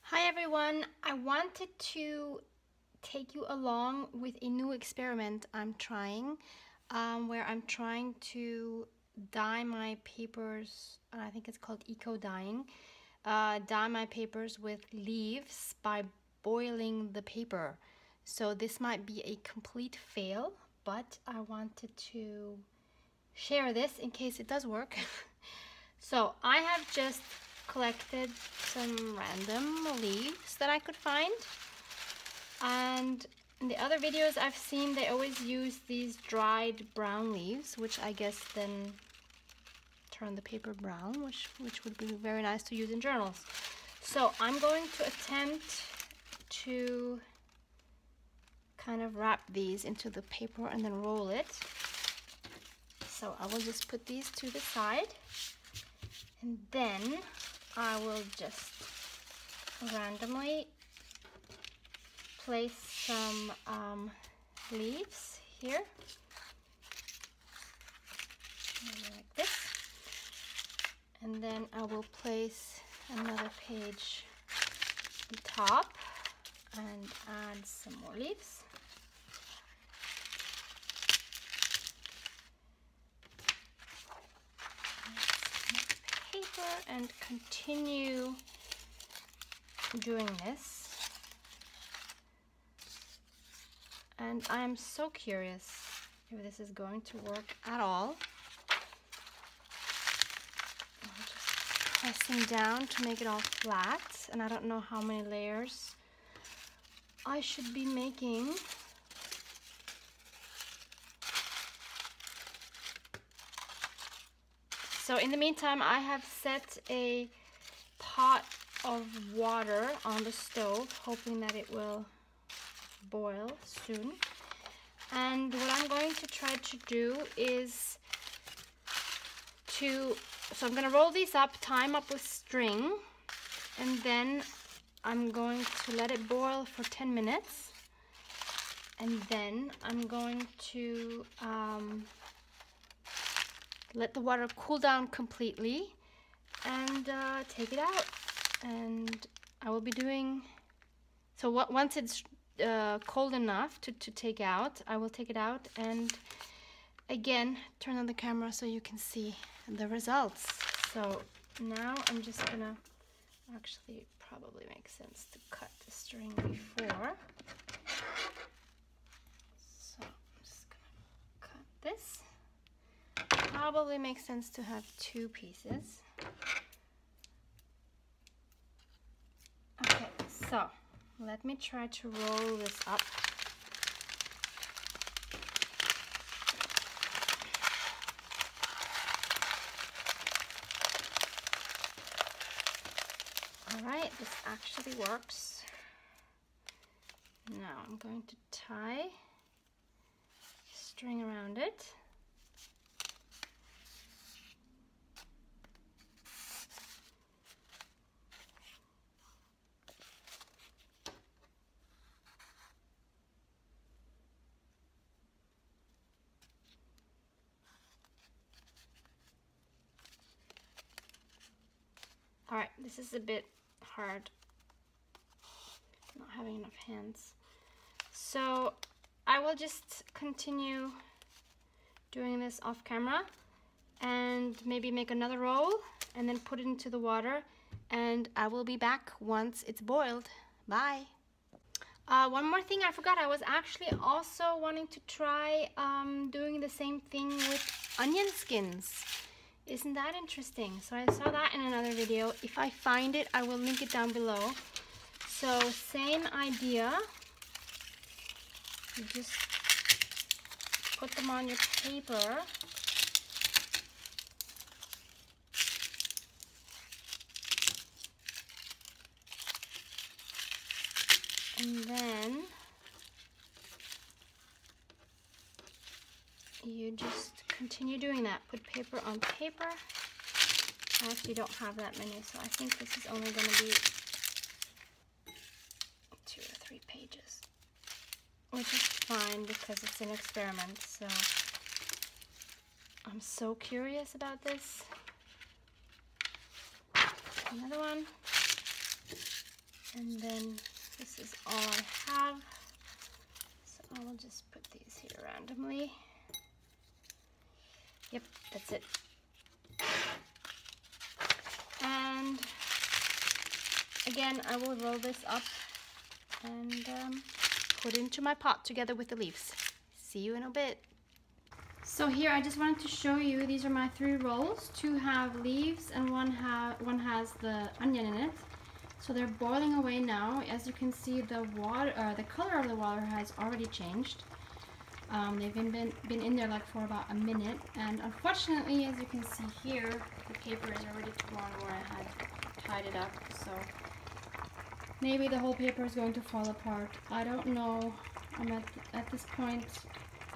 Hi everyone, I wanted to take you along with a new experiment I'm trying, where I'm trying to dye my papers. I think it's called eco dyeing. Dye my papers with leaves by boiling the paper. So this might be a complete fail, but I wanted to share this in case it does work. So I have just collected some random leaves that I could find, and in the other videos I've seen they always use these dried brown leaves, which I guess then turn the paper brown, which would be very nice to use in journals. So I'm going to attempt to kind of wrap these into the paper and then roll it. So I will just put these to the side, and then I will just randomly place some leaves here, like this, and then I will place another page on top and add some more leaves. Paper and continue doing this, and I'm so curious if this is going to work at all. I'm just pressing down to make it all flat, and I don't know how many layers I should be making. So in the meantime, I have set a pot of water on the stove, hoping that it will boil soon. And what I'm going to try to do is so I'm going to roll these up, tie them up with string, and then I'm going to let it boil for 10 minutes. And then I'm going to let the water cool down completely and take it out. And I will be doing, so once it's cold enough to take out, I will take it out and again turn on the camera so you can see the results. So now I'm just gonna, actually it probably makes sense to cut the string before. So I'm just gonna cut this. Probably makes sense to have two pieces. Okay, so let me try to roll this up. Alright, this actually works. Now I'm going to tie string around it. Alright, this is a bit hard, not having enough hands. So I will just continue doing this off camera and maybe make another roll and then put it into the water, and I will be back once it's boiled. Bye. One more thing I forgot, I was actually also wanting to try doing the same thing with onion skins. Isn't that interesting? So I saw that in another video. If I find it, I will link it down below. So same idea. You just put them on your paper. And then you just continue doing that. Put paper on paper. I actually don't have that many, so I think this is only going to be 2 or 3 pages, which is fine because it's an experiment. So I'm so curious about this. Another one. And then this is all I have. So I will just put these here randomly. Yep, that's it. And again, I will roll this up and put into my pot together with the leaves. See you in a bit. So here I just wanted to show you, these are my 3 rolls. 2 have leaves and one has the onion in it. So they're boiling away now. As you can see, the color of the water has already changed. They've been in there like for about a minute, and unfortunately, as you can see here, the paper is already torn where I had tied it up. So maybe the whole paper is going to fall apart. I don't know. I'm at this point,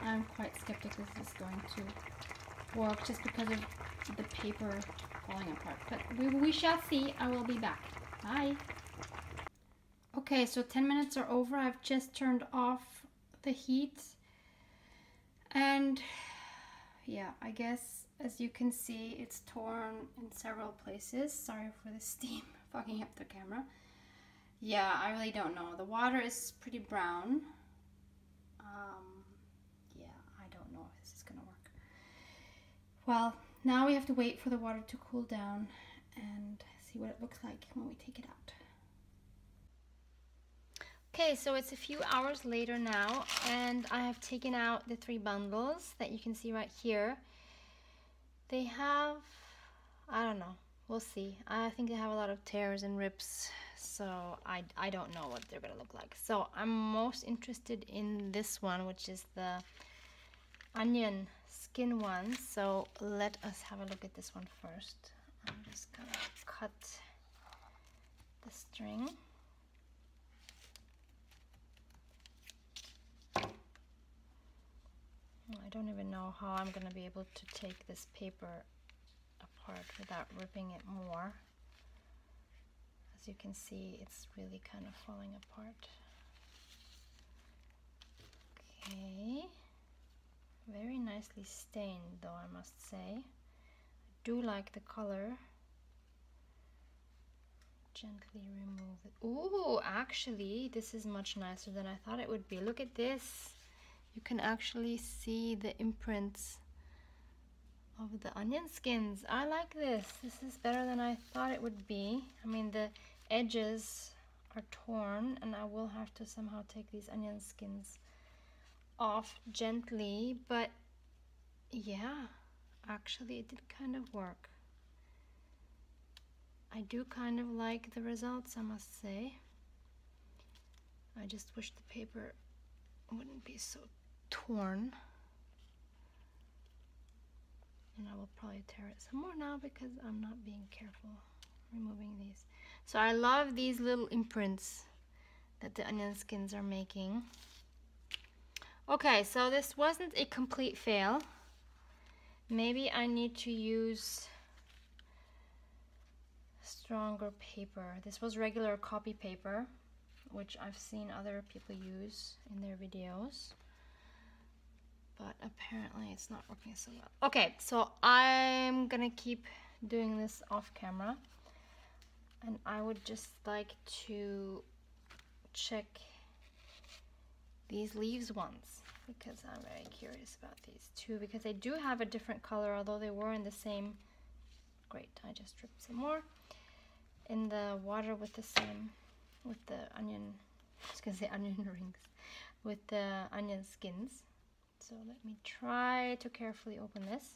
I'm quite skeptical this is going to work just because of the paper falling apart. But we shall see. I will be back. Bye. Okay, so 10 minutes are over. I've just turned off the heat. And yeah, I guess as you can see, it's torn in several places. Sorry for the steam fogging up the camera. Yeah, I really don't know. The water is pretty brown. Yeah, I don't know if this is gonna work. Well, now we have to wait for the water to cool down and see what it looks like when we take it out. Okay, so it's a few hours later now, and I have taken out the 3 bundles that you can see right here. They have, I don't know, we'll see. I think they have a lot of tears and rips, so I don't know what they're gonna look like. So I'm most interested in this one, which is the onion skin one. So let us have a look at this one first. I'm just gonna cut the string. I don't even know how I'm going to be able to take this paper apart without ripping it more. As you can see, it's really kind of falling apart. Okay. Very nicely stained though, I must say. I do like the color. Gently remove it. Ooh, actually, this is much nicer than I thought it would be. Look at this. You can actually see the imprints of the onion skins. I like this. This is better than I thought it would be. I mean, the edges are torn, and I will have to somehow take these onion skins off gently, but yeah, actually it did kind of work. I do kind of like the results, I must say. I just wish the paper wouldn't be so torn. And I will probably tear it some more now because I'm not being careful removing these. So I love these little imprints that the onion skins are making. Okay, so this wasn't a complete fail. Maybe I need to use stronger paper. This was regular copy paper, which I've seen other people use in their videos, but apparently it's not working so well. Okay, so I'm gonna keep doing this off camera, and I would just like to check these leaves ones because I'm very curious about these two, because they do have a different color, although they were in the same. Great, I just dripped some more in the water with the same, with the onion, I was gonna say onion rings, with the onion skins. So let me try to carefully open this.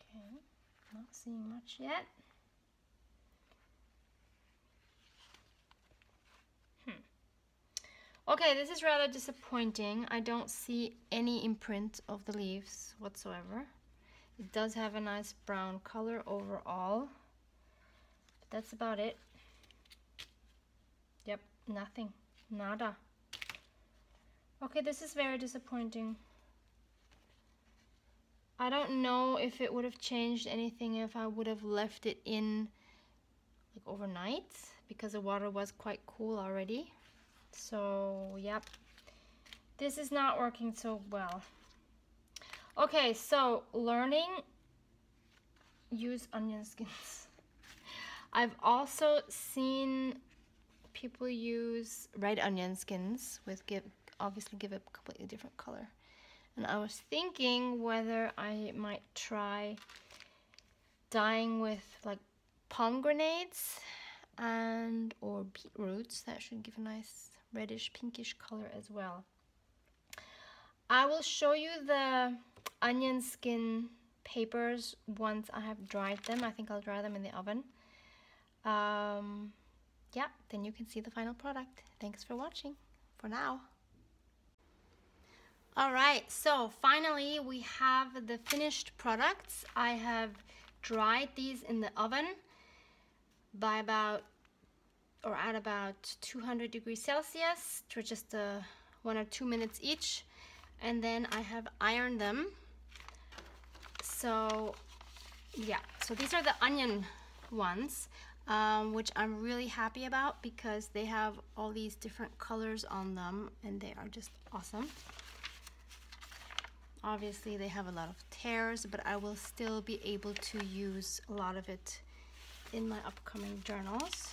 Okay, not seeing much yet. Okay, this is rather disappointing. I don't see any imprint of the leaves whatsoever. It does have a nice brown color overall, but that's about it. Yep, nothing, nada. Okay, this is very disappointing. I don't know if it would have changed anything if I would have left it in like overnight, because the water was quite cool already. So, yep, this is not working so well. Okay, so learning, use onion skins. I've also seen people use red onion skins with obviously give it a completely different color. And I was thinking whether I might try dyeing with like pomegranates and or beetroots. That should give a nice reddish pinkish color as well. I will show you the onion skin papers once I have dried them. I think I'll dry them in the oven. Yeah, then you can see the final product. Thanks for watching for now. Alright, so finally we have the finished products. I have dried these in the oven by at about 200 degrees Celsius for just 1 or 2 minutes each, and then I have ironed them. So yeah, so these are the onion ones, which I'm really happy about because they have all these different colors on them and they are just awesome. Obviously they have a lot of tears, but I will still be able to use a lot of it in my upcoming journals.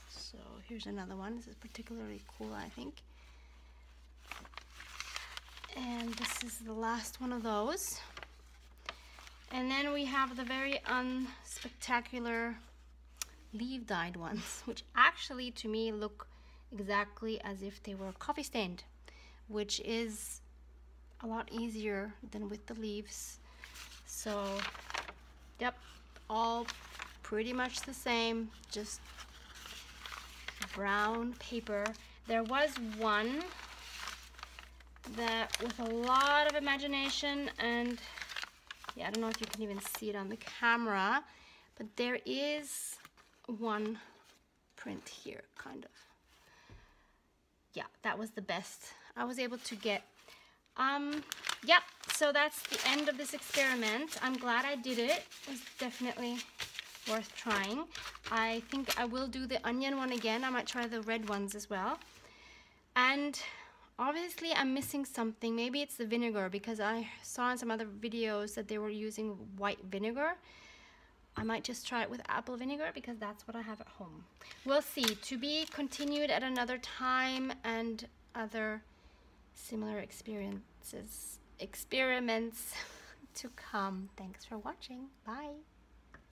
So here's another one. This is particularly cool, I think. And this is the last one of those. And then we have the very unspectacular leaf dyed ones, which actually to me look exactly as if they were coffee stained, which is a lot easier than with the leaves. So yep, all pretty much the same, just brown paper. There was one that with a lot of imagination, and yeah, I don't know if you can even see it on the camera, but there is one print here, kind of. Yeah, that was the best I was able to get. Yep, so that's the end of this experiment. I'm glad I did it. It was definitely worth trying. I think I will do the onion one again. I might try the red ones as well. And obviously I'm missing something. Maybe it's the vinegar, because I saw in some other videos that they were using white vinegar. I might just try it with apple vinegar because that's what I have at home. We'll see. To be continued at another time, and other similar experiments to come. Thanks for watching. Bye.